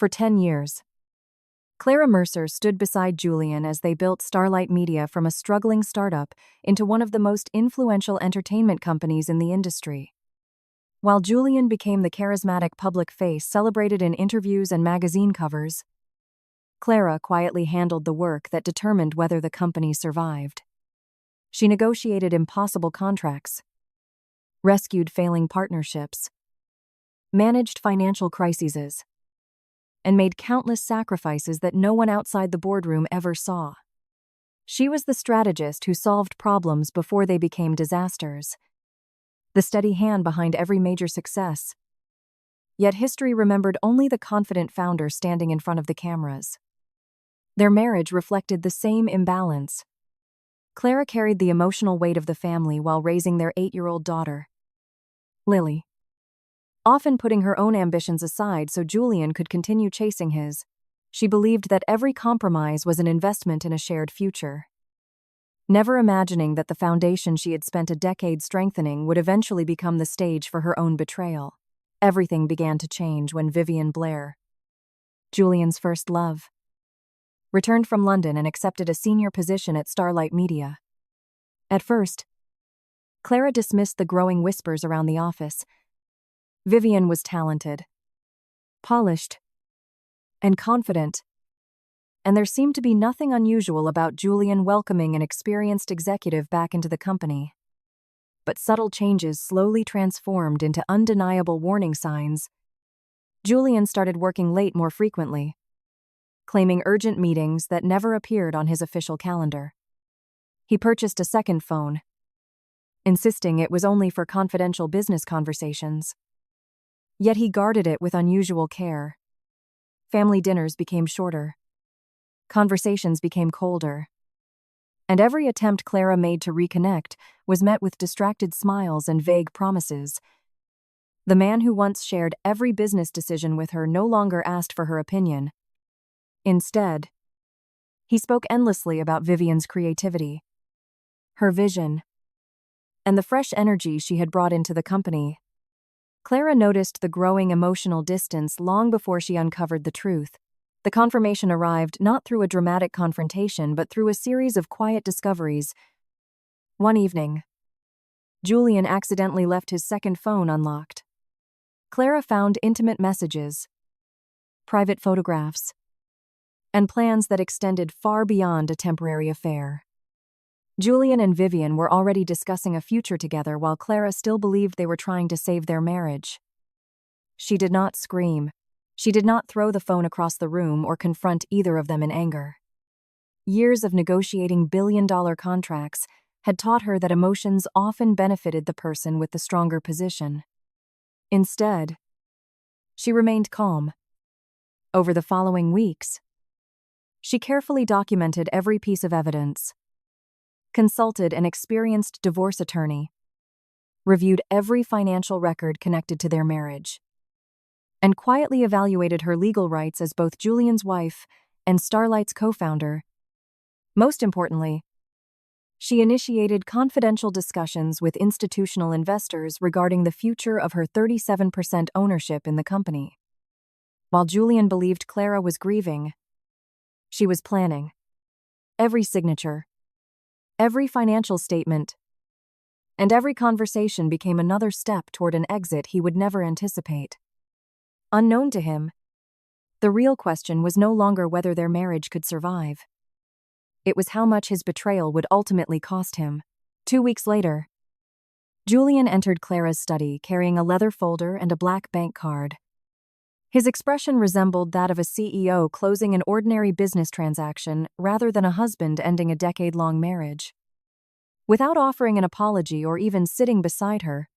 For 10 years, Clara Mercer stood beside Julian as they built Starlight Media from a struggling startup into one of the most influential entertainment companies in the industry. While Julian became the charismatic public face celebrated in interviews and magazine covers, Clara quietly handled the work that determined whether the company survived. She negotiated impossible contracts, rescued failing partnerships, managed financial crises, and made countless sacrifices that no one outside the boardroom ever saw. She was the strategist who solved problems before they became disasters, the steady hand behind every major success. Yet history remembered only the confident founder standing in front of the cameras. Their marriage reflected the same imbalance. Clara carried the emotional weight of the family while raising their 8-year-old daughter, Lily, often putting her own ambitions aside so Julian could continue chasing his. She believed that every compromise was an investment in a shared future, never imagining that the foundation she had spent a decade strengthening would eventually become the stage for her own betrayal. Everything began to change when Vivian Blair, Julian's first love, returned from London and accepted a senior position at Starlight Media. At first, Clara dismissed the growing whispers around the office. Vivian was talented, polished, and confident, and there seemed to be nothing unusual about Julian welcoming an experienced executive back into the company. But subtle changes slowly transformed into undeniable warning signs. Julian started working late more frequently, claiming urgent meetings that never appeared on his official calendar. He purchased a second phone, insisting it was only for confidential business conversations. Yet he guarded it with unusual care. Family dinners became shorter. Conversations became colder. And every attempt Clara made to reconnect was met with distracted smiles and vague promises. The man who once shared every business decision with her no longer asked for her opinion. Instead, he spoke endlessly about Vivian's creativity, her vision, and the fresh energy she had brought into the company. Clara noticed the growing emotional distance long before she uncovered the truth. The confirmation arrived not through a dramatic confrontation but through a series of quiet discoveries. One evening, Julian accidentally left his second phone unlocked. Clara found intimate messages, private photographs, and plans that extended far beyond a temporary affair. Julian and Vivian were already discussing a future together while Clara still believed they were trying to save their marriage. She did not scream. She did not throw the phone across the room or confront either of them in anger. Years of negotiating billion-dollar contracts had taught her that emotions often benefited the person with the stronger position. Instead, she remained calm. Over the following weeks, she carefully documented every piece of evidence, consulted an experienced divorce attorney, reviewed every financial record connected to their marriage, and quietly evaluated her legal rights as both Julian's wife and Starlight's co-founder. Most importantly, she initiated confidential discussions with institutional investors regarding the future of her 37% ownership in the company. While Julian believed Clara was grieving, she was planning. Every signature, every financial statement, and every conversation became another step toward an exit he would never anticipate. Unknown to him, the real question was no longer whether their marriage could survive. It was how much his betrayal would ultimately cost him. 2 weeks later, Julian entered Clara's study carrying a leather folder and a black bank card. His expression resembled that of a CEO closing an ordinary business transaction rather than a husband ending a decade-long marriage. Without offering an apology or even sitting beside her,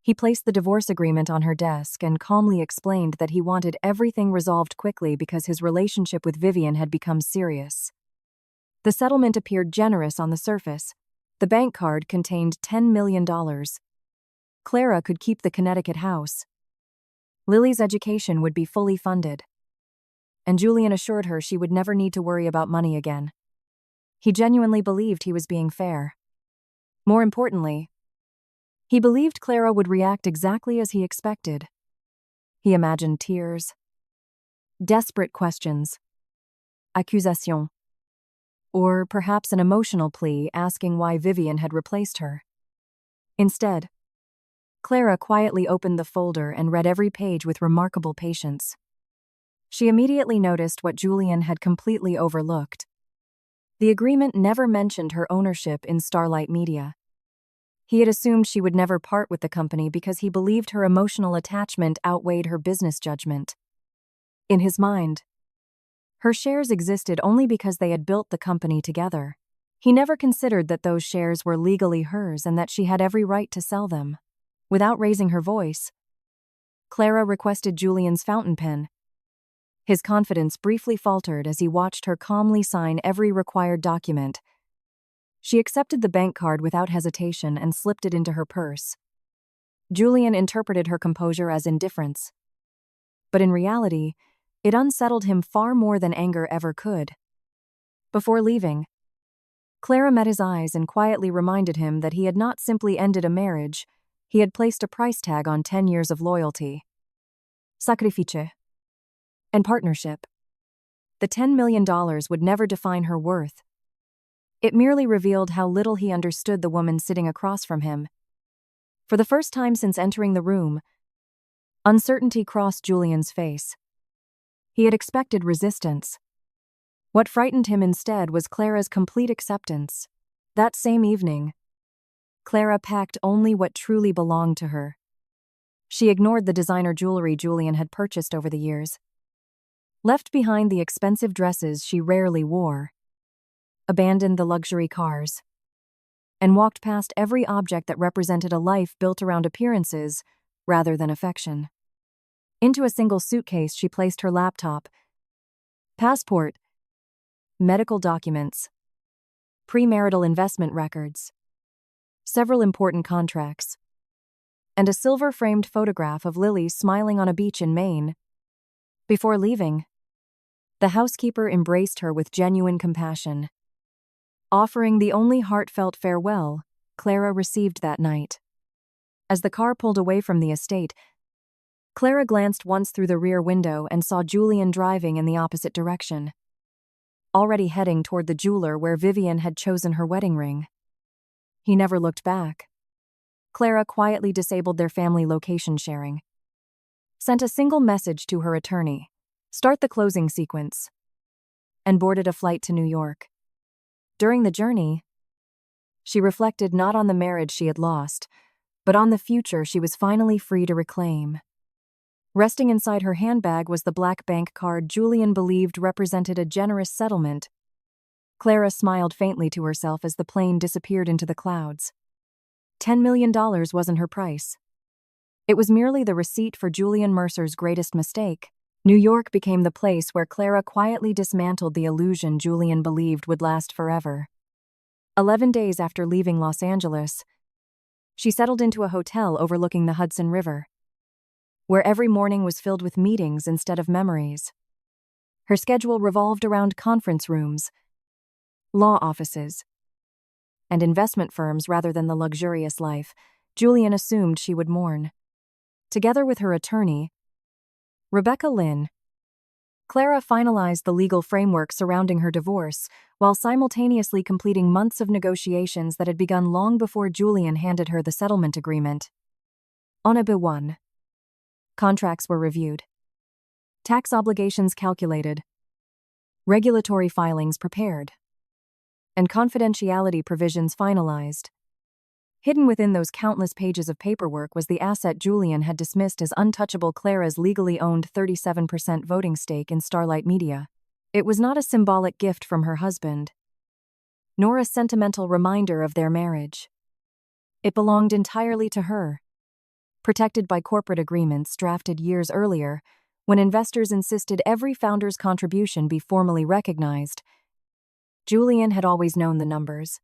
he placed the divorce agreement on her desk and calmly explained that he wanted everything resolved quickly because his relationship with Vivian had become serious. The settlement appeared generous on the surface. The bank card contained $10 million. Clara could keep the Connecticut house. Lily's education would be fully funded, and Julian assured her she would never need to worry about money again. He genuinely believed he was being fair. More importantly, he believed Clara would react exactly as he expected. He imagined tears, desperate questions, accusation, or perhaps an emotional plea asking why Vivian had replaced her. Instead, Clara quietly opened the folder and read every page with remarkable patience. She immediately noticed what Julian had completely overlooked. The agreement never mentioned her ownership in Starlight Media. He had assumed she would never part with the company because he believed her emotional attachment outweighed her business judgment. In his mind, her shares existed only because they had built the company together. He never considered that those shares were legally hers and that she had every right to sell them. Without raising her voice, Clara requested Julian's fountain pen. His confidence briefly faltered as he watched her calmly sign every required document. She accepted the bank card without hesitation and slipped it into her purse. Julian interpreted her composure as indifference. But in reality, it unsettled him far more than anger ever could. Before leaving, Clara met his eyes and quietly reminded him that he had not simply ended a marriage, he had placed a price tag on 10 years of loyalty, sacrifice, and partnership. The $10 million would never define her worth. It merely revealed how little he understood the woman sitting across from him. For the first time since entering the room, uncertainty crossed Julian's face. He had expected resistance. What frightened him instead was Clara's complete acceptance. That same evening, Clara packed only what truly belonged to her. She ignored the designer jewelry Julian had purchased over the years, left behind the expensive dresses she rarely wore, abandoned the luxury cars, and walked past every object that represented a life built around appearances rather than affection. Into a single suitcase she placed her laptop, passport, medical documents, premarital investment records, several important contracts, and a silver-framed photograph of Lily smiling on a beach in Maine. Before leaving, the housekeeper embraced her with genuine compassion, offering the only heartfelt farewell Clara received that night. As the car pulled away from the estate, Clara glanced once through the rear window and saw Julian driving in the opposite direction, already heading toward the jeweler where Vivian had chosen her wedding ring. He never looked back. Clara quietly disabled their family location sharing, sent a single message to her attorney, start the closing sequence, and boarded a flight to New York. During the journey, she reflected not on the marriage she had lost, but on the future she was finally free to reclaim. Resting inside her handbag was the black bank card Julian believed represented a generous settlement. Clara smiled faintly to herself as the plane disappeared into the clouds. $10 million wasn't her price. It was merely the receipt for Julian Mercer's greatest mistake. New York became the place where Clara quietly dismantled the illusion Julian believed would last forever. 11 days after leaving Los Angeles, she settled into a hotel overlooking the Hudson River, where every morning was filled with meetings instead of memories. Her schedule revolved around conference rooms, law offices, and investment firms rather than the luxurious life Julian assumed she would mourn. Together with her attorney, Rebecca Lynn, Clara finalized the legal framework surrounding her divorce while simultaneously completing months of negotiations that had begun long before Julian handed her the settlement agreement. On a B1, contracts were reviewed, tax obligations calculated, regulatory filings prepared, and confidentiality provisions finalized. Hidden within those countless pages of paperwork was the asset Julian had dismissed as untouchable: Clara's legally owned 37% voting stake in Starlight Media. It was not a symbolic gift from her husband, nor a sentimental reminder of their marriage. It belonged entirely to her, protected by corporate agreements drafted years earlier, when investors insisted every founder's contribution be formally recognized. Julian had always known the numbers.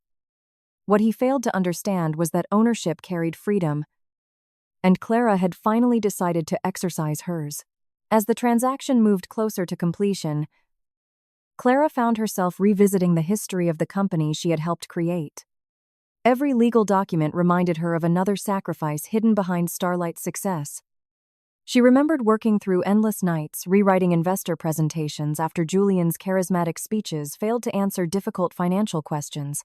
What he failed to understand was that ownership carried freedom, and Clara had finally decided to exercise hers. As the transaction moved closer to completion, Clara found herself revisiting the history of the company she had helped create. Every legal document reminded her of another sacrifice hidden behind Starlight's success. She remembered working through endless nights, rewriting investor presentations after Julian's charismatic speeches failed to answer difficult financial questions.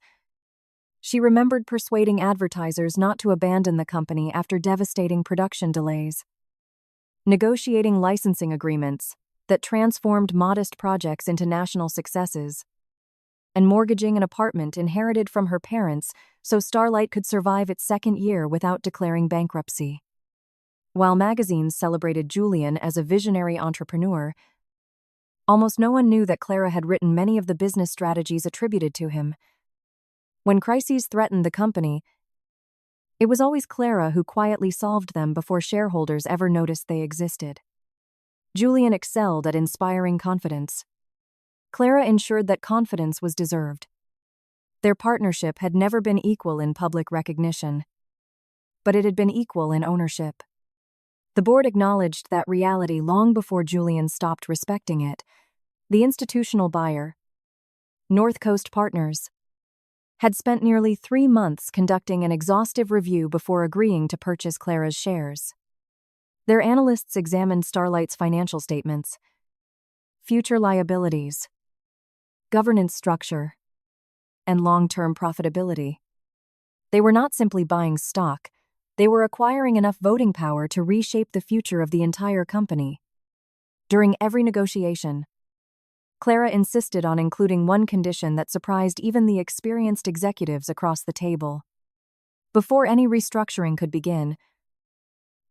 She remembered persuading advertisers not to abandon the company after devastating production delays, negotiating licensing agreements that transformed modest projects into national successes, and mortgaging an apartment inherited from her parents so Starlight could survive its second year without declaring bankruptcy. While magazines celebrated Julian as a visionary entrepreneur, almost no one knew that Clara had written many of the business strategies attributed to him. When crises threatened the company, it was always Clara who quietly solved them before shareholders ever noticed they existed. Julian excelled at inspiring confidence. Clara ensured that confidence was deserved. Their partnership had never been equal in public recognition, but it had been equal in ownership. The board acknowledged that reality long before Julian stopped respecting it. The institutional buyer, North Coast Partners, had spent nearly 3 months conducting an exhaustive review before agreeing to purchase Clara's shares. Their analysts examined Starlight's financial statements, future liabilities, governance structure, and long-term profitability. They were not simply buying stock, they were acquiring enough voting power to reshape the future of the entire company. During every negotiation, Clara insisted on including one condition that surprised even the experienced executives across the table. Before any restructuring could begin,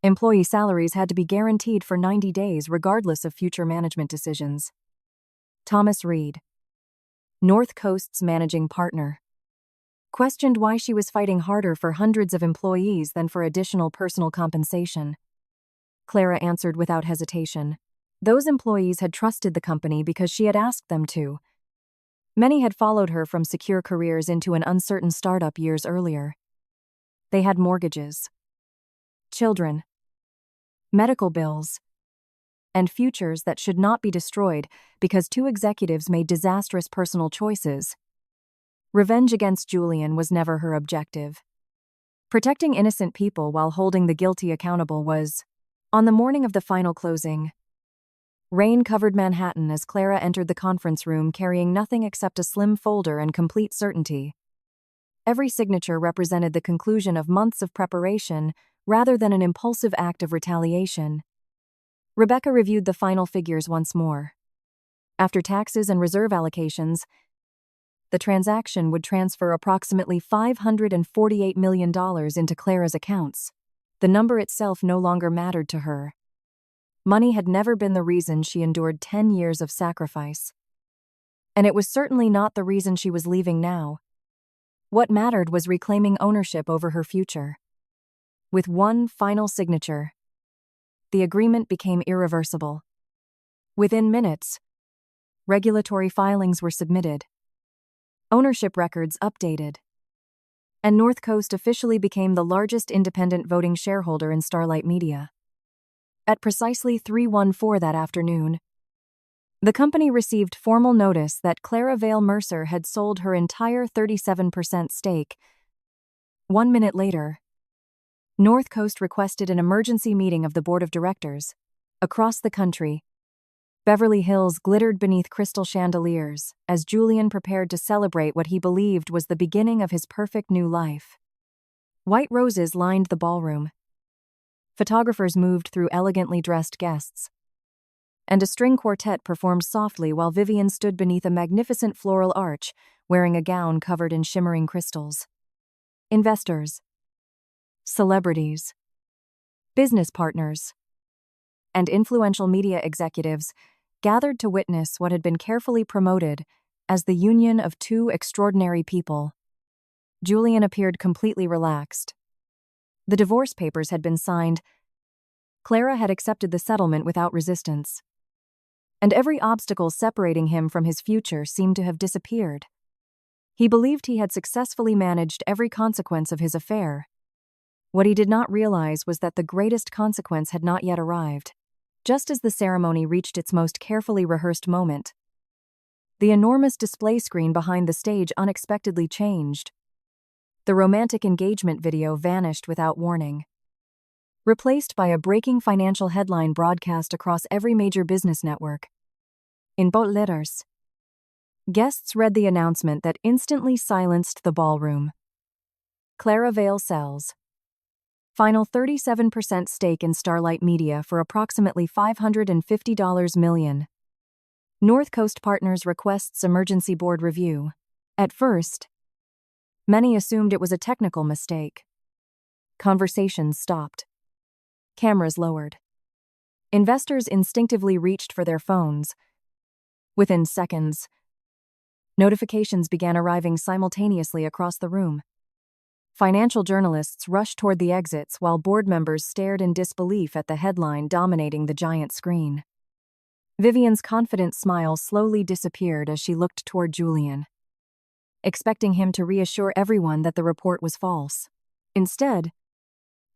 employee salaries had to be guaranteed for 90 days regardless of future management decisions. Thomas Reed, North Coast's managing partner, questioned why she was fighting harder for hundreds of employees than for additional personal compensation. Clara answered without hesitation. Those employees had trusted the company because she had asked them to. Many had followed her from secure careers into an uncertain startup years earlier. They had mortgages, children, medical bills, and futures that should not be destroyed because 2 executives made disastrous personal choices. Revenge against Julian was never her objective. Protecting innocent people while holding the guilty accountable was. On the morning of the final closing, rain covered Manhattan as Clara entered the conference room carrying nothing except a slim folder and complete certainty. Every signature represented the conclusion of months of preparation rather than an impulsive act of retaliation. Rebecca reviewed the final figures once more. After taxes and reserve allocations, the transaction would transfer approximately $548 million into Clara's accounts. The number itself no longer mattered to her. Money had never been the reason she endured 10 years of sacrifice. And it was certainly not the reason she was leaving now. What mattered was reclaiming ownership over her future. With one final signature, the agreement became irreversible. Within minutes, regulatory filings were submitted, ownership records updated, and North Coast officially became the largest independent voting shareholder in Starlight Media. At precisely 3:14 that afternoon, the company received formal notice that Clara Vale Mercer had sold her entire 37% stake. 1 minute later, North Coast requested an emergency meeting of the board of directors. Across the country, Beverly Hills glittered beneath crystal chandeliers as Julian prepared to celebrate what he believed was the beginning of his perfect new life. White roses lined the ballroom. Photographers moved through elegantly dressed guests, and a string quartet performed softly while Vivian stood beneath a magnificent floral arch, wearing a gown covered in shimmering crystals. Investors, celebrities, business partners, and influential media executives gathered to witness what had been carefully promoted as the union of 2 extraordinary people. Julian appeared completely relaxed. The divorce papers had been signed. Clara had accepted the settlement without resistance, and every obstacle separating him from his future seemed to have disappeared. He believed he had successfully managed every consequence of his affair. What he did not realize was that the greatest consequence had not yet arrived. Just as the ceremony reached its most carefully rehearsed moment, the enormous display screen behind the stage unexpectedly changed. The romantic engagement video vanished without warning. replaced by a breaking financial headline broadcast across every major business network. In bold letters, guests read the announcement that instantly silenced the ballroom. Clara Vale sells. Final 37% stake in Starlight Media for approximately $550 million. North Coast Partners requests emergency board review. At first, many assumed it was a technical mistake. Conversations stopped. Cameras lowered. Investors instinctively reached for their phones. Within seconds, notifications began arriving simultaneously across the room. Financial journalists rushed toward the exits while board members stared in disbelief at the headline dominating the giant screen. Vivian's confident smile slowly disappeared as she looked toward Julian, expecting him to reassure everyone that the report was false. Instead,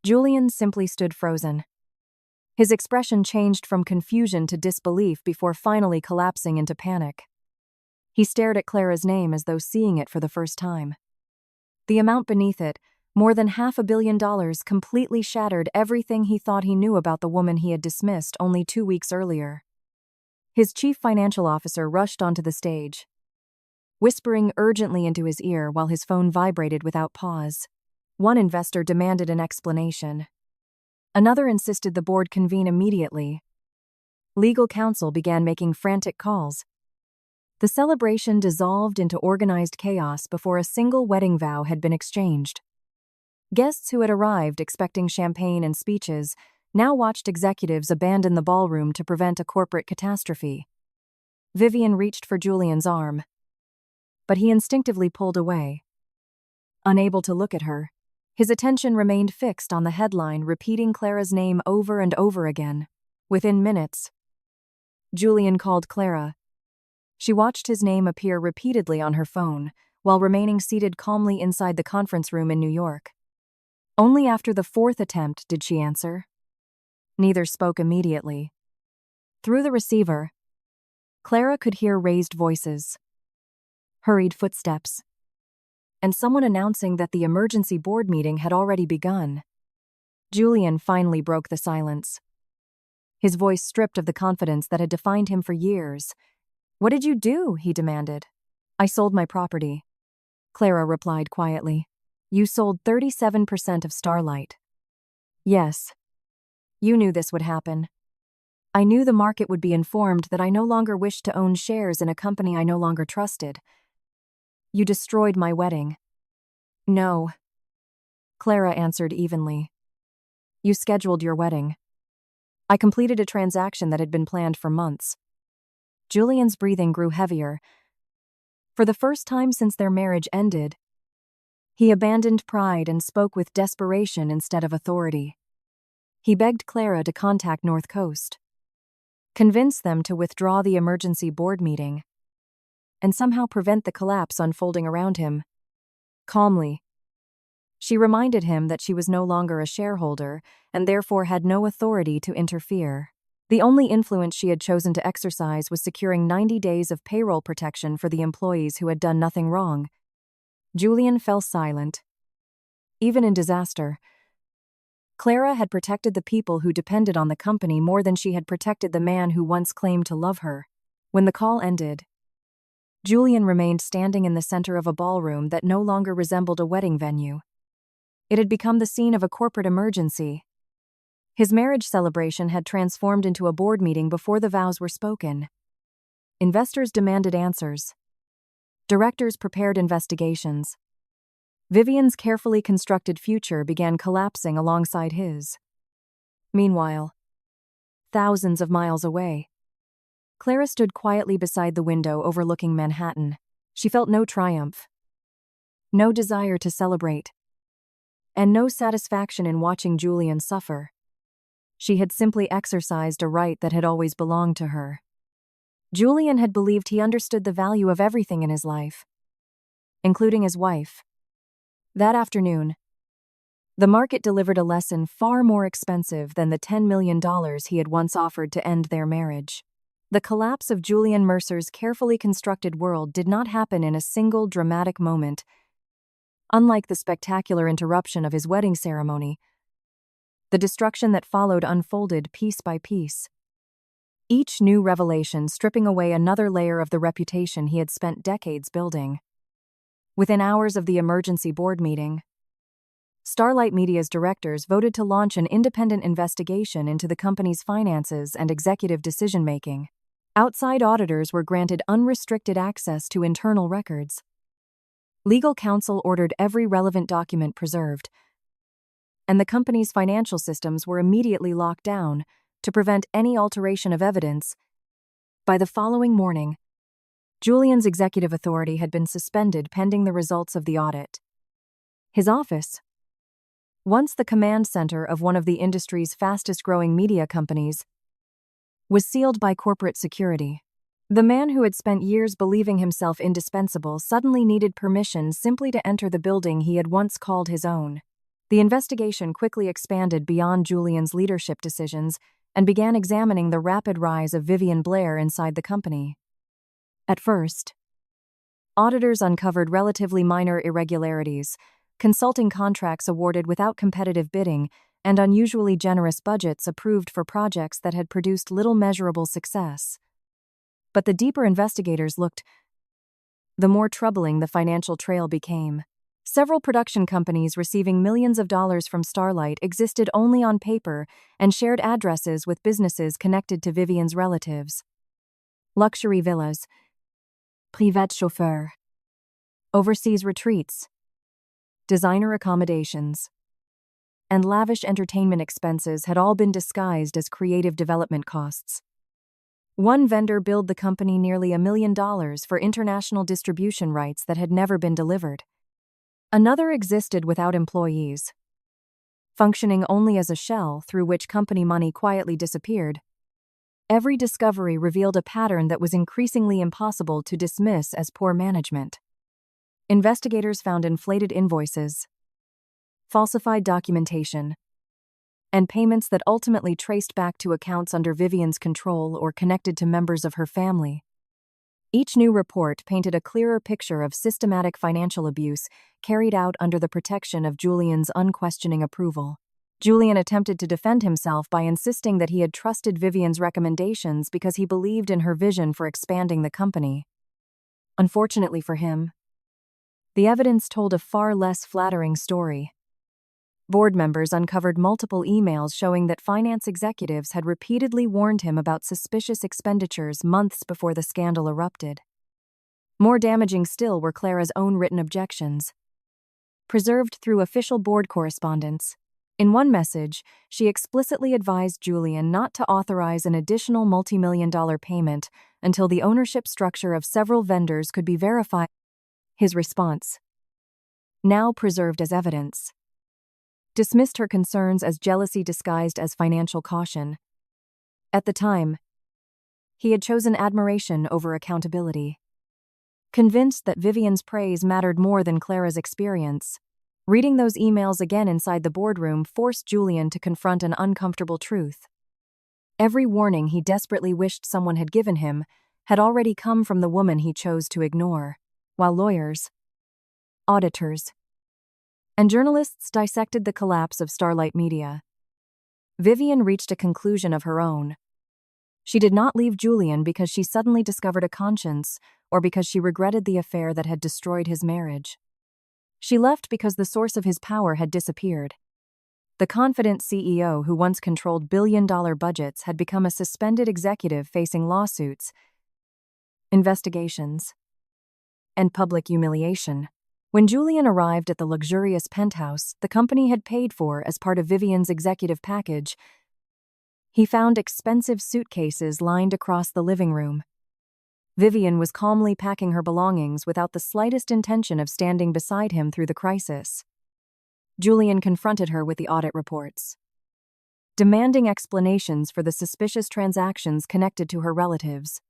Julian simply stood frozen. His expression changed from confusion to disbelief before finally collapsing into panic. He stared at Clara's name as though seeing it for the first time. The amount beneath it, more than $500 million, completely shattered everything he thought he knew about the woman he had dismissed only 2 weeks earlier. His chief financial officer rushed onto the stage, whispering urgently into his ear while his phone vibrated without pause. One investor demanded an explanation. Another insisted the board convene immediately. Legal counsel began making frantic calls. The celebration dissolved into organized chaos before a single wedding vow had been exchanged. Guests who had arrived expecting champagne and speeches now watched executives abandon the ballroom to prevent a corporate catastrophe. Vivian reached for Julian's arm, but he instinctively pulled away. Unable to look at her, his attention remained fixed on the headline repeating Clara's name over and over again. Within minutes, Julian called Clara. She watched his name appear repeatedly on her phone, while remaining seated calmly inside the conference room in New York. Only after the 4th attempt did she answer. Neither spoke immediately. Through the receiver, Clara could hear raised voices, hurried footsteps, and someone announcing that the emergency board meeting had already begun. Julian finally broke the silence, his voice stripped of the confidence that had defined him for years. "What did you do?" he demanded. "I sold my property," Clara replied quietly. "You sold 37% of Starlight." "Yes. You knew this would happen. I knew the market would be informed that I no longer wished to own shares in a company I no longer trusted. You destroyed my wedding." "No," Clara answered evenly. "You scheduled your wedding. I completed a transaction that had been planned for months." Julian's breathing grew heavier. For the first time since their marriage ended, he abandoned pride and spoke with desperation instead of authority. He begged Clara to contact North Coast, convince them to withdraw the emergency board meeting, and somehow prevent the collapse unfolding around him. Calmly, she reminded him that she was no longer a shareholder and therefore had no authority to interfere. The only influence she had chosen to exercise was securing 90 days of payroll protection for the employees who had done nothing wrong. Julian fell silent. Even in disaster, Clara had protected the people who depended on the company more than she had protected the man who once claimed to love her. When the call ended, Julian remained standing in the center of a ballroom that no longer resembled a wedding venue. It had become the scene of a corporate emergency. His marriage celebration had transformed into a board meeting before the vows were spoken. Investors demanded answers. Directors prepared investigations. Vivian's carefully constructed future began collapsing alongside his. Meanwhile, thousands of miles away, Clara stood quietly beside the window overlooking Manhattan. She felt no triumph, no desire to celebrate, and no satisfaction in watching Julian suffer. She had simply exercised a right that had always belonged to her. Julian had believed he understood the value of everything in his life, including his wife. That afternoon, the market delivered a lesson far more expensive than the $10 million he had once offered to end their marriage. The collapse of Julian Mercer's carefully constructed world did not happen in a single dramatic moment. Unlike the spectacular interruption of his wedding ceremony, The destruction that followed unfolded piece by piece, each new revelation stripping away another layer of the reputation he had spent decades building. Within hours of the emergency board meeting, Starlight Media's directors voted to launch an independent investigation into the company's finances and executive decision-making. Outside auditors were granted unrestricted access to internal records. Legal counsel ordered every relevant document preserved, and the company's financial systems were immediately locked down to prevent any alteration of evidence. By the following morning, Julian's executive authority had been suspended pending the results of the audit. His office, once the command center of one of the industry's fastest-growing media companies, was sealed by corporate security. The man who had spent years believing himself indispensable suddenly needed permission simply to enter the building he had once called his own. The investigation quickly expanded beyond Julian's leadership decisions and began examining the rapid rise of Vivian Blair inside the company. At first, auditors uncovered relatively minor irregularities, consulting contracts awarded without competitive bidding, and unusually generous budgets approved for projects that had produced little measurable success. But the deeper investigators looked, the more troubling the financial trail became. Several production companies receiving millions of dollars from Starlight existed only on paper and shared addresses with businesses connected to Vivian's relatives. Luxury villas, privat chauffeur, overseas retreats, designer accommodations, and lavish entertainment expenses had all been disguised as creative development costs. One vendor billed the company nearly $1 million for international distribution rights that had never been delivered. Another existed without employees, functioning only as a shell through which company money quietly disappeared. Every discovery revealed a pattern that was increasingly impossible to dismiss as poor management. Investigators found inflated invoices, falsified documentation, and payments that ultimately traced back to accounts under Vivian's control or connected to members of her family. Each new report painted a clearer picture of systematic financial abuse carried out under the protection of Julian's unquestioning approval. Julian attempted to defend himself by insisting that he had trusted Vivian's recommendations because he believed in her vision for expanding the company. Unfortunately for him, the evidence told a far less flattering story. Board members uncovered multiple emails showing that finance executives had repeatedly warned him about suspicious expenditures months before the scandal erupted. More damaging still were Clara's own written objections, preserved through official board correspondence. In one message, she explicitly advised Julian not to authorize an additional multi-million-dollar payment until the ownership structure of several vendors could be verified. His response, now preserved as evidence, dismissed her concerns as jealousy disguised as financial caution. At the time, he had chosen admiration over accountability. Convinced that Vivian's praise mattered more than Clara's experience, reading those emails again inside the boardroom forced Julian to confront an uncomfortable truth. Every warning he desperately wished someone had given him had already come from the woman he chose to ignore, while lawyers, auditors, and journalists dissected the collapse of Starlight Media. Vivian reached a conclusion of her own. She did not leave Julian because she suddenly discovered a conscience or because she regretted the affair that had destroyed his marriage. She left because the source of his power had disappeared. The confident CEO who once controlled billion-dollar budgets had become a suspended executive facing lawsuits, investigations, and public humiliation. When Julian arrived at the luxurious penthouse the company had paid for as part of Vivian's executive package, he found expensive suitcases lined across the living room. Vivian was calmly packing her belongings without the slightest intention of standing beside him through the crisis. Julian confronted her with the audit reports, demanding explanations for the suspicious transactions connected to her relatives.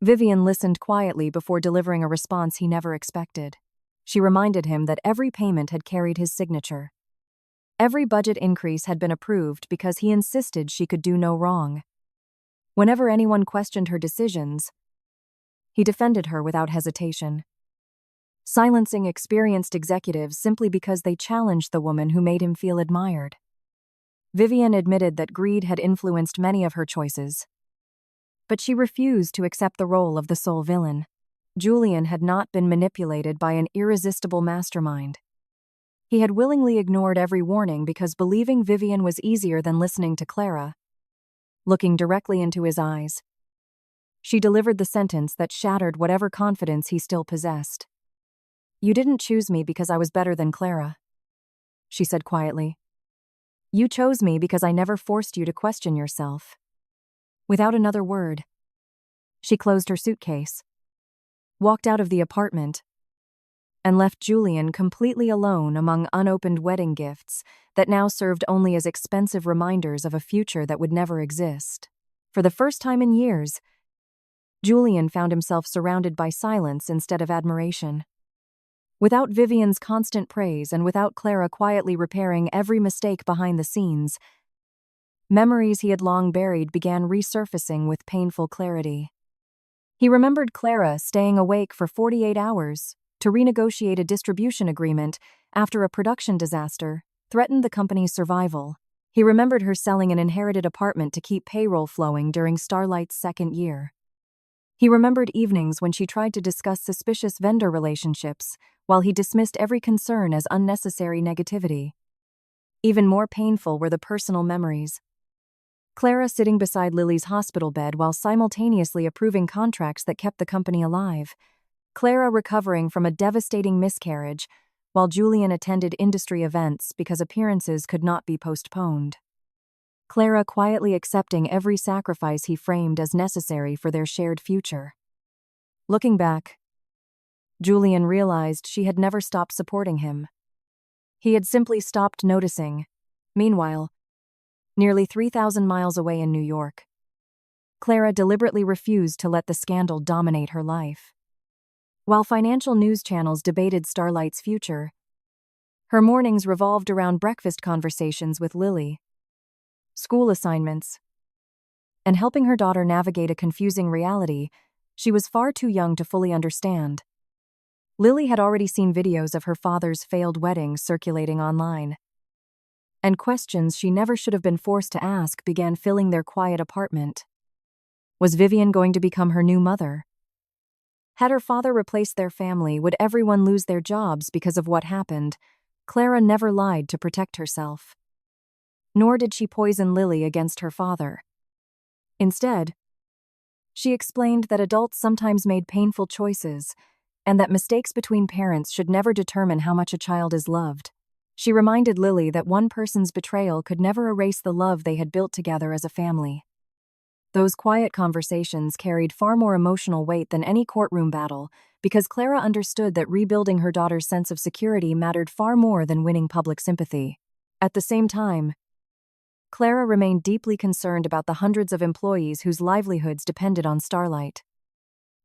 Vivian listened quietly before delivering a response he never expected. She reminded him that every payment had carried his signature. Every budget increase had been approved because he insisted she could do no wrong. Whenever anyone questioned her decisions, he defended her without hesitation, silencing experienced executives simply because they challenged the woman who made him feel admired. Vivian admitted that greed had influenced many of her choices, but she refused to accept the role of the sole villain. Julian had not been manipulated by an irresistible mastermind. He had willingly ignored every warning because believing Vivian was easier than listening to Clara. Looking directly into his eyes, she delivered the sentence that shattered whatever confidence he still possessed. "You didn't choose me because I was better than Clara," she said quietly. "You chose me because I never forced you to question yourself." Without another word, she closed her suitcase, walked out of the apartment, and left Julian completely alone among unopened wedding gifts that now served only as expensive reminders of a future that would never exist. For the first time in years, Julian found himself surrounded by silence instead of admiration. Without Vivian's constant praise and without Clara quietly repairing every mistake behind the scenes, memories he had long buried began resurfacing with painful clarity. He remembered Clara staying awake for 48 hours to renegotiate a distribution agreement after a production disaster threatened the company's survival. He remembered her selling an inherited apartment to keep payroll flowing during Starlight's second year. He remembered evenings when she tried to discuss suspicious vendor relationships while he dismissed every concern as unnecessary negativity. Even more painful were the personal memories. Clara sitting beside Lily's hospital bed while simultaneously approving contracts that kept the company alive. Clara recovering from a devastating miscarriage, while Julian attended industry events because appearances could not be postponed. Clara quietly accepting every sacrifice he framed as necessary for their shared future. Looking back, Julian realized she had never stopped supporting him. He had simply stopped noticing. Meanwhile, nearly 3,000 miles away in New York, Clara deliberately refused to let the scandal dominate her life. While financial news channels debated Starlight's future, her mornings revolved around breakfast conversations with Lily, school assignments, and helping her daughter navigate a confusing reality she was far too young to fully understand. Lily had already seen videos of her father's failed wedding circulating online, and questions she never should have been forced to ask began filling their quiet apartment. Was Vivian going to become her new mother? Had her father replaced their family, would everyone lose their jobs because of what happened? Clara never lied to protect herself. Nor did she poison Lily against her father. Instead, she explained that adults sometimes made painful choices, and that mistakes between parents should never determine how much a child is loved. She reminded Lily that one person's betrayal could never erase the love they had built together as a family. Those quiet conversations carried far more emotional weight than any courtroom battle, because Clara understood that rebuilding her daughter's sense of security mattered far more than winning public sympathy. At the same time, Clara remained deeply concerned about the hundreds of employees whose livelihoods depended on Starlight.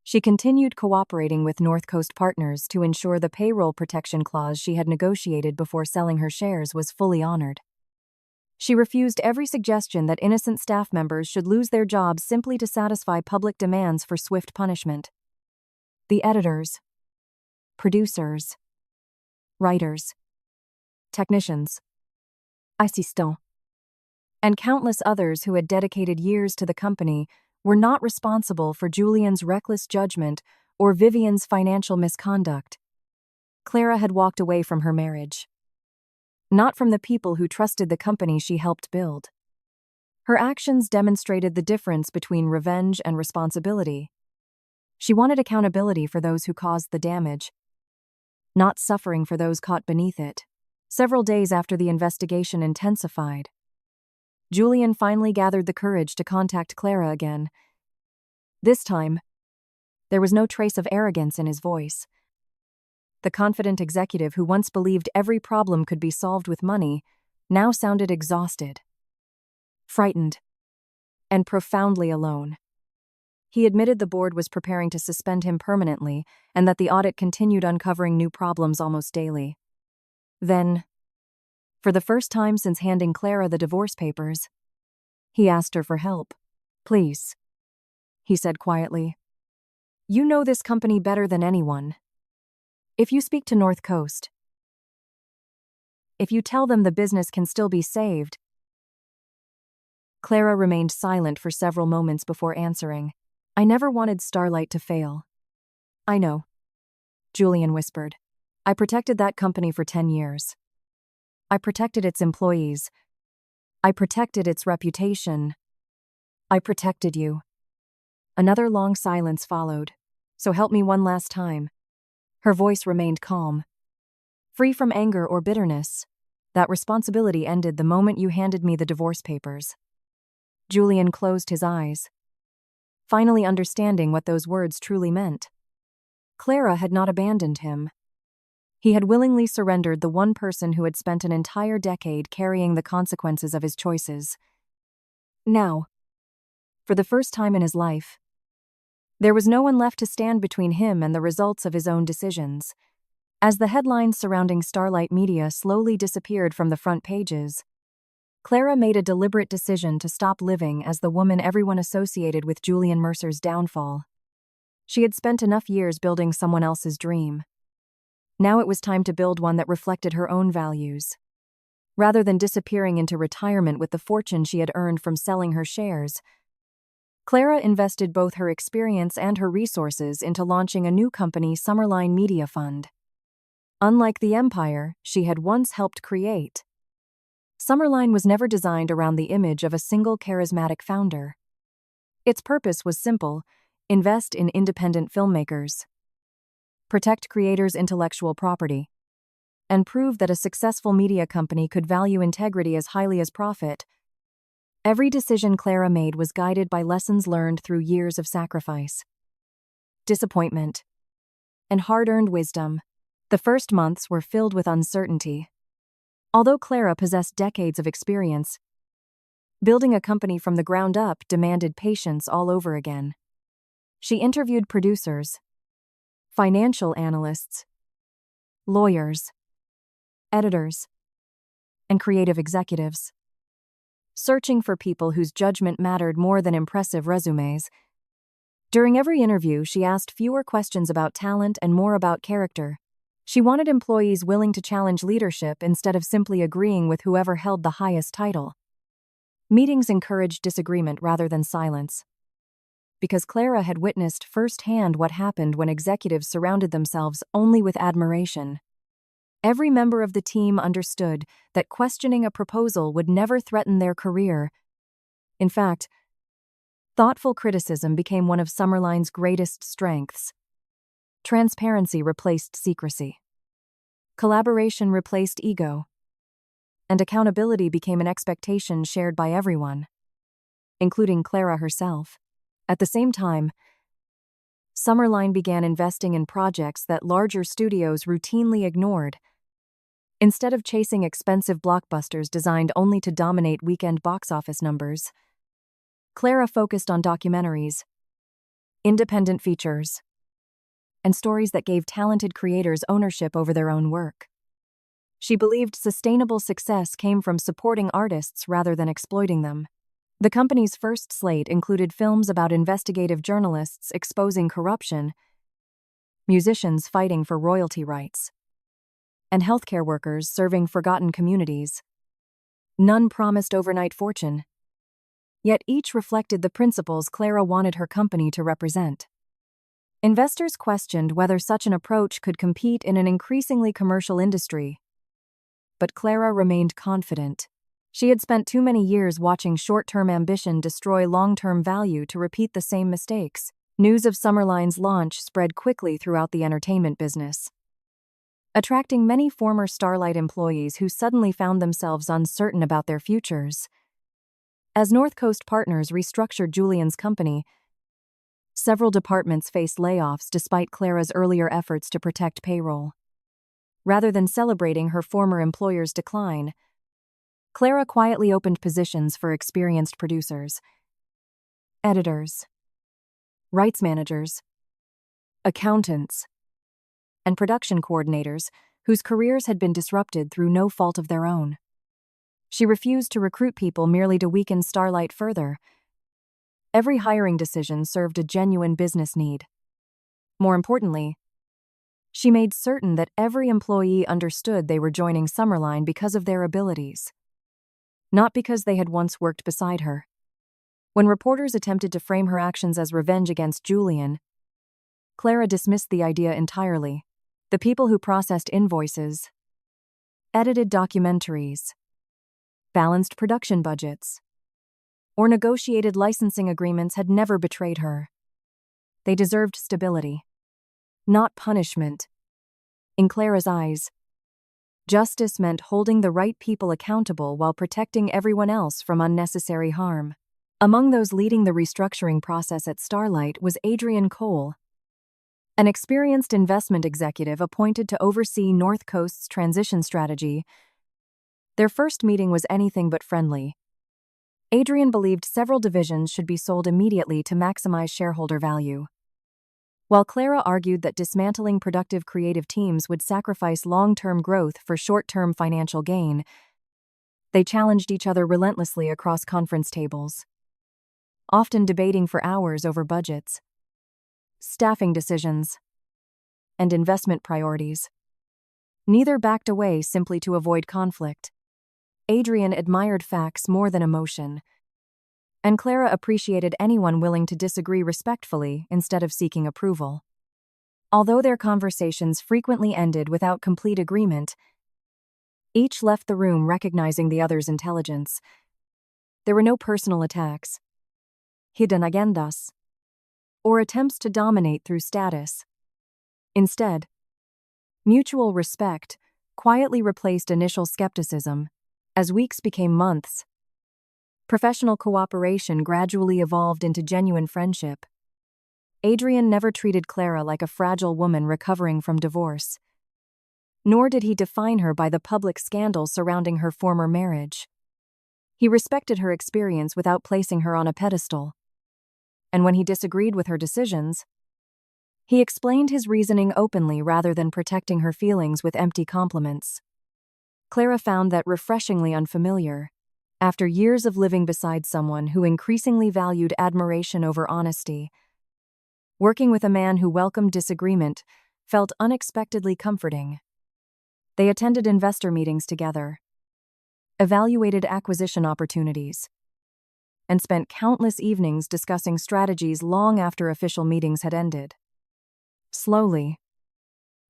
She continued cooperating with North Coast partners to ensure the payroll protection clause she had negotiated before selling her shares was fully honored. She refused every suggestion that innocent staff members should lose their jobs simply to satisfy public demands for swift punishment. The editors, producers, writers, technicians, assistants, and countless others who had dedicated years to the company were not responsible for Julian's reckless judgment or Vivian's financial misconduct. Clara had walked away from her marriage, not from the people who trusted the company she helped build. Her actions demonstrated the difference between revenge and responsibility. She wanted accountability for those who caused the damage, not suffering for those caught beneath it. Several days after the investigation intensified, Julian finally gathered the courage to contact Clara again. This time, there was no trace of arrogance in his voice. The confident executive who once believed every problem could be solved with money now sounded exhausted, frightened, and profoundly alone. He admitted the board was preparing to suspend him permanently and that the audit continued uncovering new problems almost daily. Then, for the first time since handing Clara the divorce papers, he asked her for help. "Please," he said quietly. "You know this company better than anyone. If you speak to North Coast, if you tell them the business can still be saved, Clara remained silent for several moments before answering. I never wanted Starlight to fail. I know, Julian whispered. I protected that company for 10 years. I protected its employees. I protected its reputation. I protected you. Another long silence followed. So help me one last time. Her voice remained calm. Free from anger or bitterness. That responsibility ended the moment you handed me the divorce papers. Julian closed his eyes, finally understanding what those words truly meant. Clara had not abandoned him. He had willingly surrendered the one person who had spent an entire decade carrying the consequences of his choices. Now, for the first time in his life, there was no one left to stand between him and the results of his own decisions. As the headlines surrounding Starlight Media slowly disappeared from the front pages, Clara made a deliberate decision to stop living as the woman everyone associated with Julian Mercer's downfall. She had spent enough years building someone else's dream. Now it was time to build one that reflected her own values. Rather than disappearing into retirement with the fortune she had earned from selling her shares, Clara invested both her experience and her resources into launching a new company, Summerline Media Fund. Unlike the empire she had once helped create, Summerline was never designed around the image of a single charismatic founder. Its purpose was simple: invest in independent filmmakers, protect creators' intellectual property, and prove that a successful media company could value integrity as highly as profit. Every decision Clara made was guided by lessons learned through years of sacrifice, disappointment, and hard-earned wisdom. The first months were filled with uncertainty. Although Clara possessed decades of experience, building a company from the ground up demanded patience all over again. She interviewed producers, financial analysts, lawyers, editors, and creative executives, searching for people whose judgment mattered more than impressive resumes. During every interview, she asked fewer questions about talent and more about character. She wanted employees willing to challenge leadership instead of simply agreeing with whoever held the highest title. Meetings encouraged disagreement rather than silence, because Clara had witnessed firsthand what happened when executives surrounded themselves only with admiration. Every member of the team understood that questioning a proposal would never threaten their career. In fact, thoughtful criticism became one of Summerline's greatest strengths. Transparency replaced secrecy. Collaboration replaced ego. And accountability became an expectation shared by everyone, including Clara herself. At the same time, Summerline began investing in projects that larger studios routinely ignored. Instead of chasing expensive blockbusters designed only to dominate weekend box office numbers, Clara focused on documentaries, independent features, and stories that gave talented creators ownership over their own work. She believed sustainable success came from supporting artists rather than exploiting them. The company's first slate included films about investigative journalists exposing corruption, musicians fighting for royalty rights, and healthcare workers serving forgotten communities. None promised overnight fortune, yet each reflected the principles Clara wanted her company to represent. Investors questioned whether such an approach could compete in an increasingly commercial industry, but Clara remained confident. She had spent too many years watching short-term ambition destroy long-term value to repeat the same mistakes. News of Summerline's launch spread quickly throughout the entertainment business, attracting many former Starlight employees who suddenly found themselves uncertain about their futures. As North Coast Partners restructured Julian's company, several departments faced layoffs despite Clara's earlier efforts to protect payroll. Rather than celebrating her former employer's decline, Clara quietly opened positions for experienced producers, editors, rights managers, accountants, and production coordinators whose careers had been disrupted through no fault of their own. She refused to recruit people merely to weaken Starlight further. Every hiring decision served a genuine business need. More importantly, she made certain that every employee understood they were joining Summerline because of their abilities, not because they had once worked beside her. When reporters attempted to frame her actions as revenge against Julian, Clara dismissed the idea entirely. The people who processed invoices, edited documentaries, balanced production budgets, or negotiated licensing agreements had never betrayed her. They deserved stability, not punishment. In Clara's eyes, justice meant holding the right people accountable while protecting everyone else from unnecessary harm. Among those leading the restructuring process at Starlight was Adrian Cole, an experienced investment executive appointed to oversee North Coast's transition strategy. Their first meeting was anything but friendly. Adrian believed several divisions should be sold immediately to maximize shareholder value, while Clara argued that dismantling productive creative teams would sacrifice long-term growth for short-term financial gain. They challenged each other relentlessly across conference tables, often debating for hours over budgets, staffing decisions, and investment priorities. Neither backed away simply to avoid conflict. Adrian admired facts more than emotion, and Clara appreciated anyone willing to disagree respectfully instead of seeking approval. Although their conversations frequently ended without complete agreement, each left the room recognizing the other's intelligence. There were no personal attacks, hidden agendas, or attempts to dominate through status. Instead, mutual respect quietly replaced initial skepticism. As weeks became months, professional cooperation gradually evolved into genuine friendship. Adrian never treated Clara like a fragile woman recovering from divorce, nor did he define her by the public scandal surrounding her former marriage. He respected her experience without placing her on a pedestal, and when he disagreed with her decisions, he explained his reasoning openly rather than protecting her feelings with empty compliments. Clara found that refreshingly unfamiliar. After years of living beside someone who increasingly valued admiration over honesty, working with a man who welcomed disagreement felt unexpectedly comforting. They attended investor meetings together, evaluated acquisition opportunities, and spent countless evenings discussing strategies long after official meetings had ended. Slowly,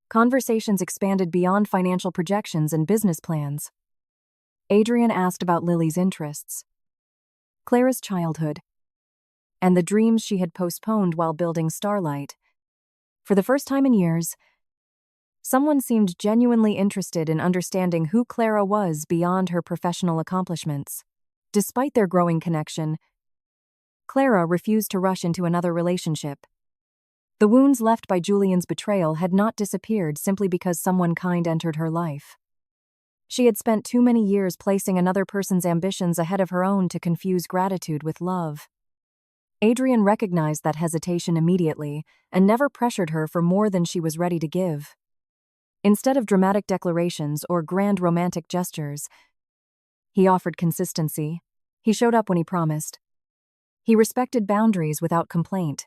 conversations expanded beyond financial projections and business plans. Adrian asked about Lily's interests, Clara's childhood, and the dreams she had postponed while building Starlight. For the first time in years, someone seemed genuinely interested in understanding who Clara was beyond her professional accomplishments. Despite their growing connection, Clara refused to rush into another relationship. The wounds left by Julian's betrayal had not disappeared simply because someone kind entered her life. She had spent too many years placing another person's ambitions ahead of her own to confuse gratitude with love. Adrian recognized that hesitation immediately and never pressured her for more than she was ready to give. Instead of dramatic declarations or grand romantic gestures, he offered consistency. He showed up when he promised. He respected boundaries without complaint.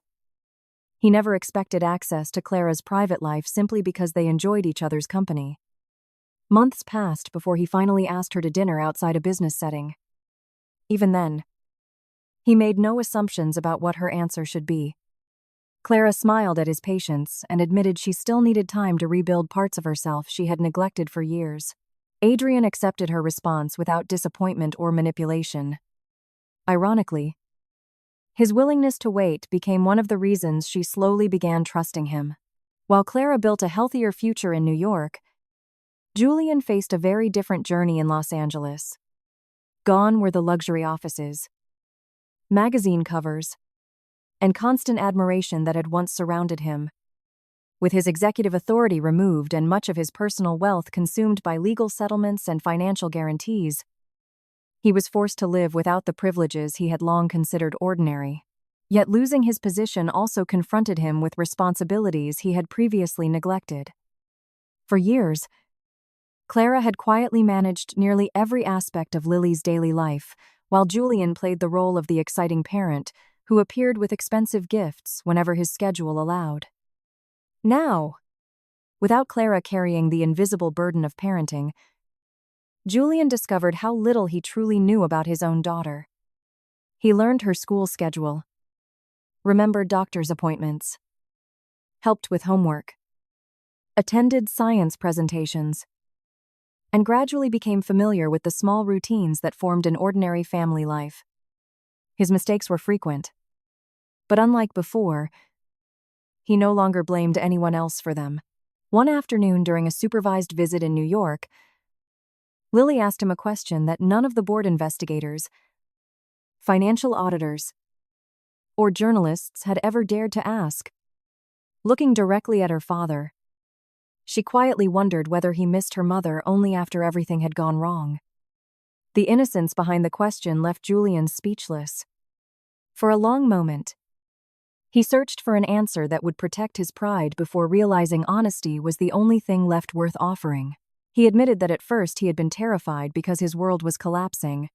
He never expected access to Clara's private life simply because they enjoyed each other's company. Months passed before he finally asked her to dinner outside a business setting. Even then, he made no assumptions about what her answer should be. Clara smiled at his patience and admitted she still needed time to rebuild parts of herself she had neglected for years. Adrian accepted her response without disappointment or manipulation. Ironically, his willingness to wait became one of the reasons she slowly began trusting him. While Clara built a healthier future in New York, Julian faced a very different journey in Los Angeles. Gone were the luxury offices, magazine covers, and constant admiration that had once surrounded him. With his executive authority removed and much of his personal wealth consumed by legal settlements and financial guarantees, he was forced to live without the privileges he had long considered ordinary. Yet losing his position also confronted him with responsibilities he had previously neglected. For years, Clara had quietly managed nearly every aspect of Lily's daily life, while Julian played the role of the exciting parent who appeared with expensive gifts whenever his schedule allowed. Now, without Clara carrying the invisible burden of parenting, Julian discovered how little he truly knew about his own daughter. He learned her school schedule, remembered doctor's appointments, helped with homework, attended science presentations, and gradually became familiar with the small routines that formed an ordinary family life. His mistakes were frequent, but unlike before, he no longer blamed anyone else for them. One afternoon during a supervised visit in New York, Lily asked him a question that none of the board investigators, financial auditors, or journalists had ever dared to ask. Looking directly at her father, she quietly wondered whether he missed her mother only after everything had gone wrong. The innocence behind the question left Julian speechless. For a long moment, he searched for an answer that would protect his pride before realizing honesty was the only thing left worth offering. He admitted that at first he had been terrified because his world was collapsing.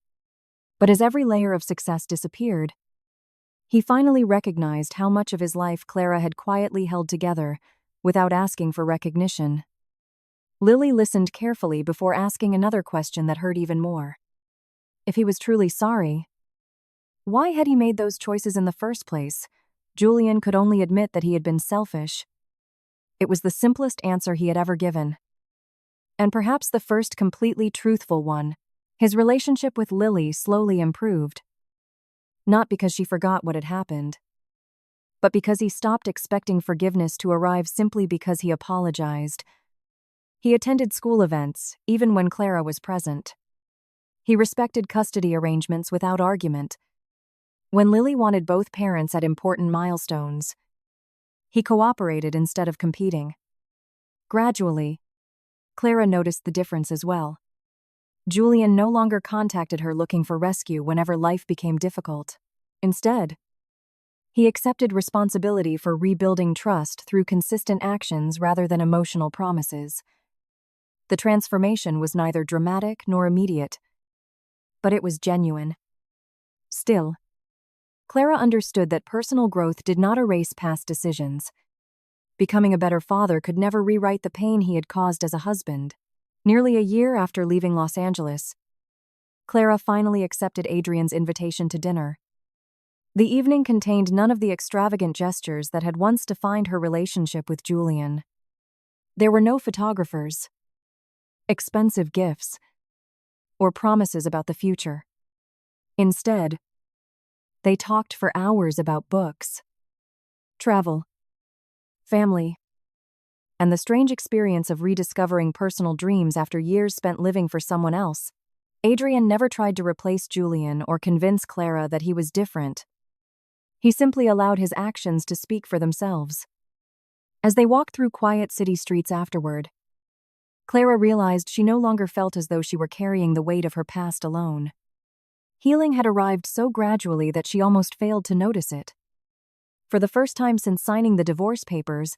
But as every layer of success disappeared, he finally recognized how much of his life Clara had quietly held together without asking for recognition. Lily listened carefully before asking another question that hurt even more. If he was truly sorry, why had he made those choices in the first place? Julian could only admit that he had been selfish. It was the simplest answer he had ever given, and perhaps the first completely truthful one. His relationship with Lily slowly improved, not because she forgot what had happened, but because he stopped expecting forgiveness to arrive simply because he apologized. He attended school events, even when Clara was present. He respected custody arrangements without argument. When Lily wanted both parents at important milestones, he cooperated instead of competing. Gradually, Clara noticed the difference as well. Julian no longer contacted her looking for rescue whenever life became difficult. Instead, he accepted responsibility for rebuilding trust through consistent actions rather than emotional promises. The transformation was neither dramatic nor immediate, but it was genuine. Still, Clara understood that personal growth did not erase past decisions. Becoming a better father could never rewrite the pain he had caused as a husband. Nearly a year after leaving Los Angeles, Clara finally accepted Adrian's invitation to dinner. The evening contained none of the extravagant gestures that had once defined her relationship with Julian. There were no photographers, expensive gifts, or promises about the future. Instead, they talked for hours about books, travel, family, and the strange experience of rediscovering personal dreams after years spent living for someone else. Adrian never tried to replace Julian or convince Clara that he was different. He simply allowed his actions to speak for themselves. As they walked through quiet city streets afterward, Clara realized she no longer felt as though she were carrying the weight of her past alone. Healing had arrived so gradually that she almost failed to notice it. For the first time since signing the divorce papers,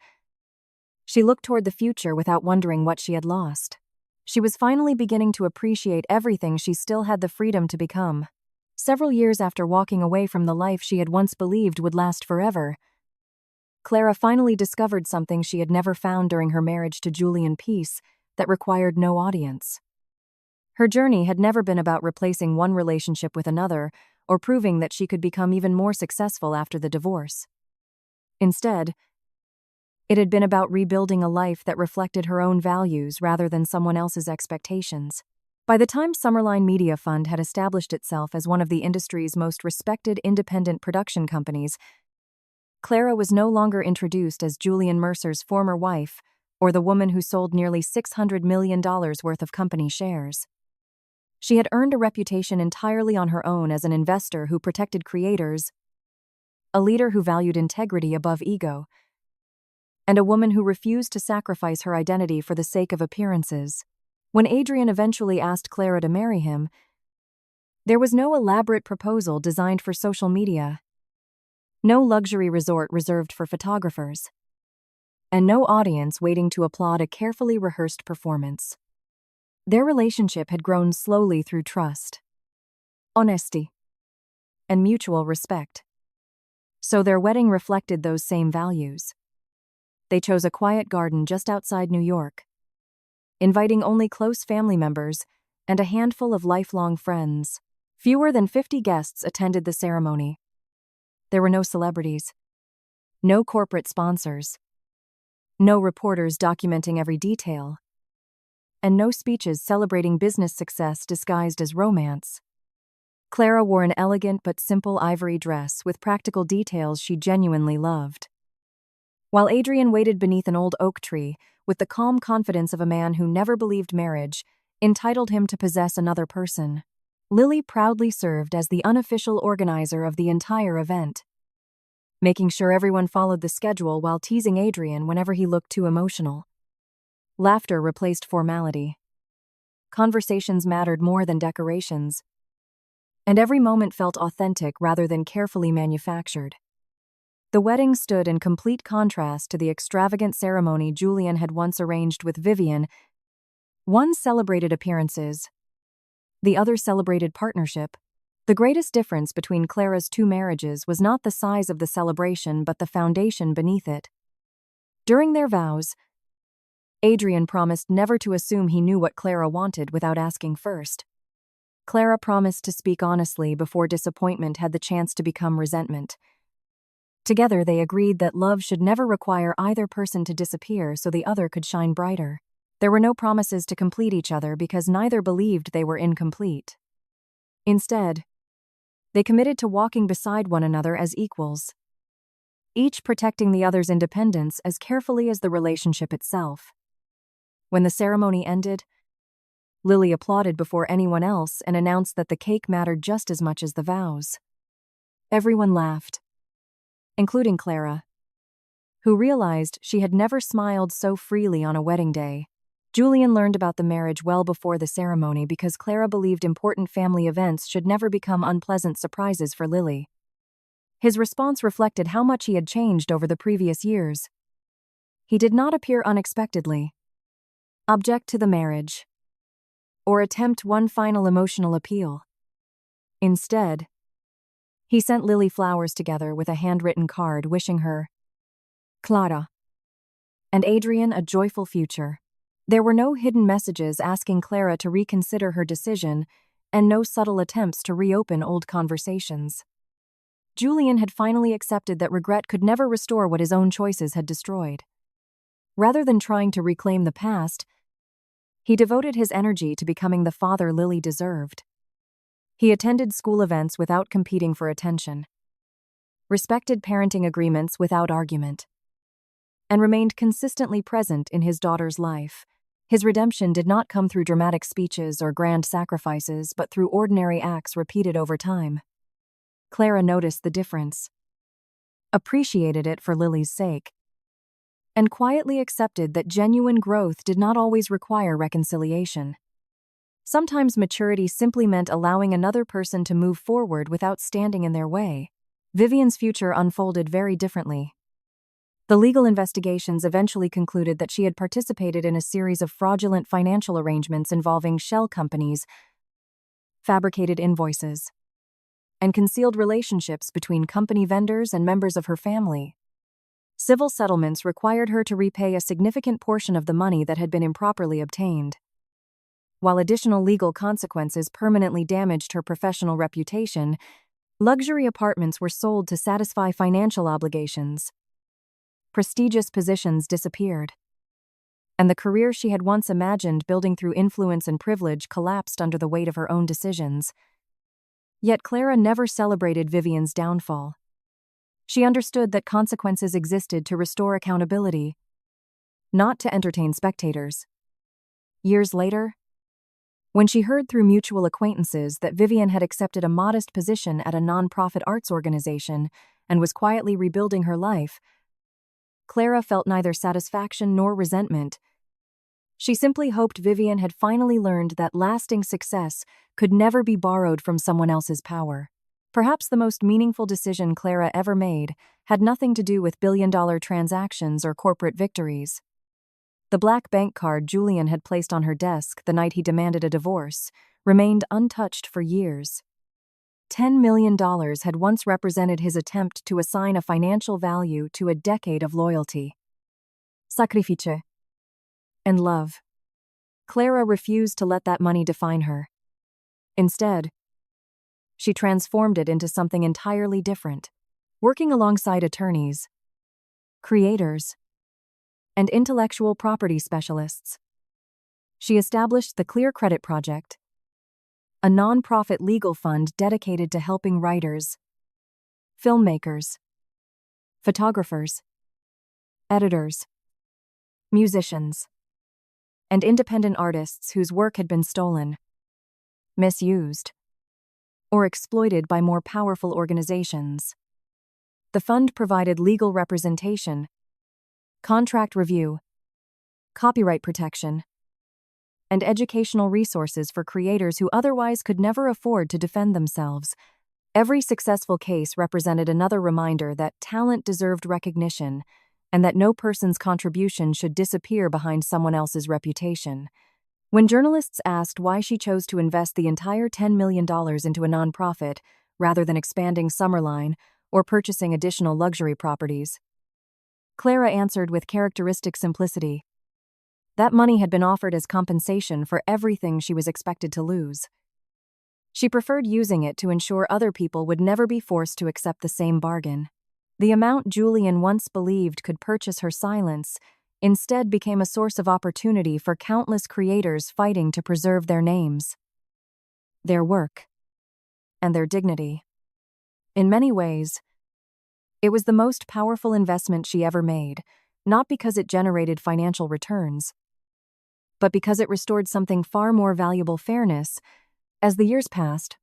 she looked toward the future without wondering what she had lost. She was finally beginning to appreciate everything she still had the freedom to become. Several years after walking away from the life she had once believed would last forever, Clara finally discovered something she had never found during her marriage to Julian: peace that required no audience. Her journey had never been about replacing one relationship with another or proving that she could become even more successful after the divorce. Instead, it had been about rebuilding a life that reflected her own values rather than someone else's expectations. By the time Summerline Media Fund had established itself as one of the industry's most respected independent production companies, Clara was no longer introduced as Julian Mercer's former wife or the woman who sold nearly $600 million worth of company shares. She had earned a reputation entirely on her own as an investor who protected creators, a leader who valued integrity above ego, and a woman who refused to sacrifice her identity for the sake of appearances. When Adrian eventually asked Clara to marry him, there was no elaborate proposal designed for social media, no luxury resort reserved for photographers, and no audience waiting to applaud a carefully rehearsed performance. Their relationship had grown slowly through trust, honesty, and mutual respect. So their wedding reflected those same values. They chose a quiet garden just outside New York, inviting only close family members and a handful of lifelong friends. Fewer than 50 guests attended the ceremony. There were no celebrities, no corporate sponsors, no reporters documenting every detail, and no speeches celebrating business success disguised as romance. Clara wore an elegant but simple ivory dress with practical details she genuinely loved. While Adrian waited beneath an old oak tree, with the calm confidence of a man who never believed marriage entitled him to possess another person, Lily proudly served as the unofficial organizer of the entire event, making sure everyone followed the schedule while teasing Adrian whenever he looked too emotional. Laughter replaced formality. Conversations mattered more than decorations, and every moment felt authentic rather than carefully manufactured. The wedding stood in complete contrast to the extravagant ceremony Julian had once arranged with Vivian. One celebrated appearances, the other celebrated partnership. The greatest difference between Clara's two marriages was not the size of the celebration but the foundation beneath it. During their vows, Adrian promised never to assume he knew what Clara wanted without asking first. Clara promised to speak honestly before disappointment had the chance to become resentment. Together they agreed that love should never require either person to disappear so the other could shine brighter. There were no promises to complete each other because neither believed they were incomplete. Instead, they committed to walking beside one another as equals, each protecting the other's independence as carefully as the relationship itself. When the ceremony ended, Lily applauded before anyone else and announced that the cake mattered just as much as the vows. Everyone laughed, including Clara, who realized she had never smiled so freely on a wedding day. Julian learned about the marriage well before the ceremony because Clara believed important family events should never become unpleasant surprises for Lily. His response reflected how much he had changed over the previous years. He did not appear unexpectedly, object to the marriage, or attempt one final emotional appeal. Instead, he sent Lily flowers together with a handwritten card wishing her, Clara, and Adrian a joyful future. There were no hidden messages asking Clara to reconsider her decision, and no subtle attempts to reopen old conversations. Julian had finally accepted that regret could never restore what his own choices had destroyed. Rather than trying to reclaim the past, he devoted his energy to becoming the father Lily deserved. He attended school events without competing for attention, respected parenting agreements without argument, and remained consistently present in his daughter's life. His redemption did not come through dramatic speeches or grand sacrifices, but through ordinary acts repeated over time. Clara noticed the difference, appreciated it for Lily's sake, and quietly accepted that genuine growth did not always require reconciliation. Sometimes maturity simply meant allowing another person to move forward without standing in their way. Vivian's future unfolded very differently. The legal investigations eventually concluded that she had participated in a series of fraudulent financial arrangements involving shell companies, fabricated invoices, and concealed relationships between company vendors and members of her family. Civil settlements required her to repay a significant portion of the money that had been improperly obtained, while additional legal consequences permanently damaged her professional reputation. Luxury apartments were sold to satisfy financial obligations. Prestigious positions disappeared, and the career she had once imagined building through influence and privilege collapsed under the weight of her own decisions. Yet Clara never celebrated Vivian's downfall. She understood that consequences existed to restore accountability, not to entertain spectators. Years later, when she heard through mutual acquaintances that Vivian had accepted a modest position at a non-profit arts organization and was quietly rebuilding her life, Clara felt neither satisfaction nor resentment. She simply hoped Vivian had finally learned that lasting success could never be borrowed from someone else's power. Perhaps the most meaningful decision Clara ever made had nothing to do with billion-dollar transactions or corporate victories. The black bank card Julian had placed on her desk the night he demanded a divorce remained untouched for years. $10 million had once represented his attempt to assign a financial value to a decade of loyalty, sacrifice, and love. Clara refused to let that money define her. Instead, She transformed it into something entirely different. Working alongside attorneys, creators, and intellectual property specialists, she established the Clear Credit Project, a non-profit legal fund dedicated to helping writers, filmmakers, photographers, editors, musicians, and independent artists whose work had been stolen, misused, or exploited by more powerful organizations. The fund provided legal representation, contract review, copyright protection, and educational resources for creators who otherwise could never afford to defend themselves. Every successful case represented another reminder that talent deserved recognition and that no person's contribution should disappear behind someone else's reputation. When journalists asked why she chose to invest the entire $10 million into a nonprofit rather than expanding Summerline or purchasing additional luxury properties, Clara answered with characteristic simplicity. That money had been offered as compensation for everything she was expected to lose. She preferred using it to ensure other people would never be forced to accept the same bargain. The amount Julian once believed could purchase her silence instead became a source of opportunity for countless creators fighting to preserve their names, their work, and their dignity. In many ways, it was the most powerful investment she ever made, not because it generated financial returns, but because it restored something far more valuable: fairness. As the years passed,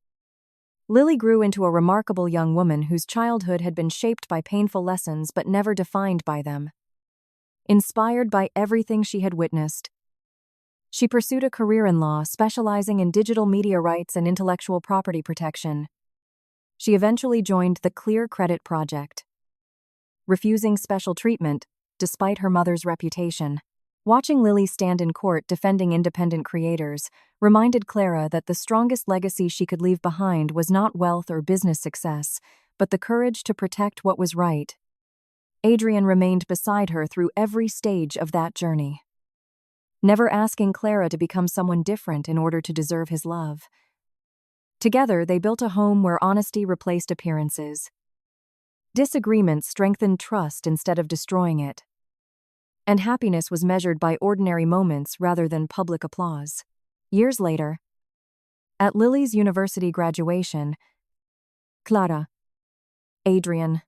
Lily grew into a remarkable young woman whose childhood had been shaped by painful lessons but never defined by them. Inspired by everything she had witnessed, she pursued a career in law, specializing in digital media rights and intellectual property protection. She eventually joined the Clear Credit Project, refusing special treatment despite her mother's reputation. Watching Lily stand in court defending independent creators reminded Clara that the strongest legacy she could leave behind was not wealth or business success, but the courage to protect what was right. Adrian remained beside her through every stage of that journey, never asking Clara to become someone different in order to deserve his love. Together, they built a home where honesty replaced appearances. Disagreement strengthened trust instead of destroying it, and happiness was measured by ordinary moments rather than public applause. Years later, at Lily's university graduation, Clara, Adrian,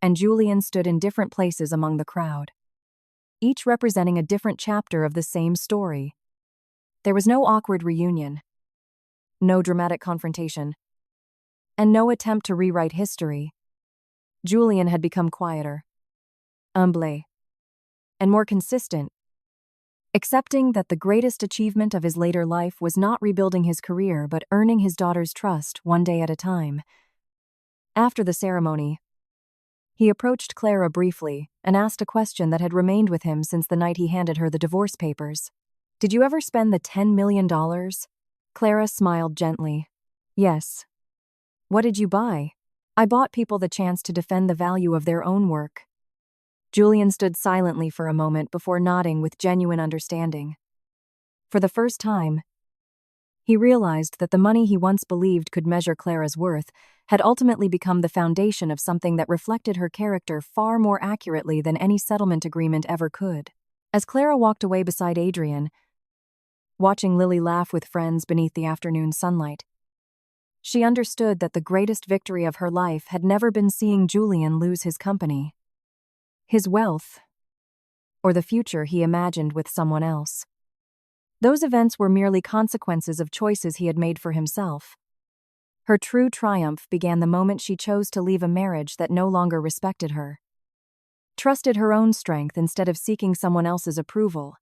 and Julian stood in different places among the crowd, each representing a different chapter of the same story. There was no awkward reunion, no dramatic confrontation, and no attempt to rewrite history. Julian had become quieter, humble, and more consistent, accepting that the greatest achievement of his later life was not rebuilding his career but earning his daughter's trust one day at a time. After the ceremony, he approached Clara briefly and asked a question that had remained with him since the night he handed her the divorce papers. "Did you ever spend the $10 million? Clara smiled gently. "Yes." "What did you buy?" "I bought people the chance to defend the value of their own work." Julian stood silently for a moment before nodding with genuine understanding. For the first time, he realized that the money he once believed could measure Clara's worth had ultimately become the foundation of something that reflected her character far more accurately than any settlement agreement ever could. As Clara walked away beside Adrian, watching Lily laugh with friends beneath the afternoon sunlight, she understood that the greatest victory of her life had never been seeing Julian lose his company, his wealth, or the future he imagined with someone else. Those events were merely consequences of choices he had made for himself. Her true triumph began the moment she chose to leave a marriage that no longer respected her, trusted her own strength instead of seeking someone else's approval,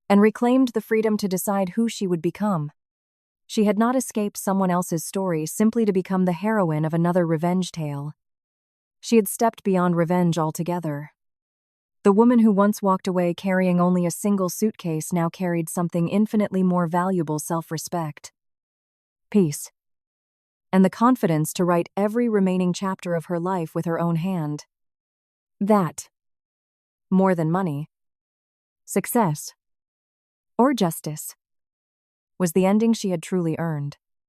and reclaimed the freedom to decide who she would become. She had not escaped someone else's story simply to become the heroine of another revenge tale. She had stepped beyond revenge altogether. The woman who once walked away carrying only a single suitcase now carried something infinitely more valuable: self-respect, peace, and the confidence to write every remaining chapter of her life with her own hand. That, more than money, success, or justice, was the ending she had truly earned.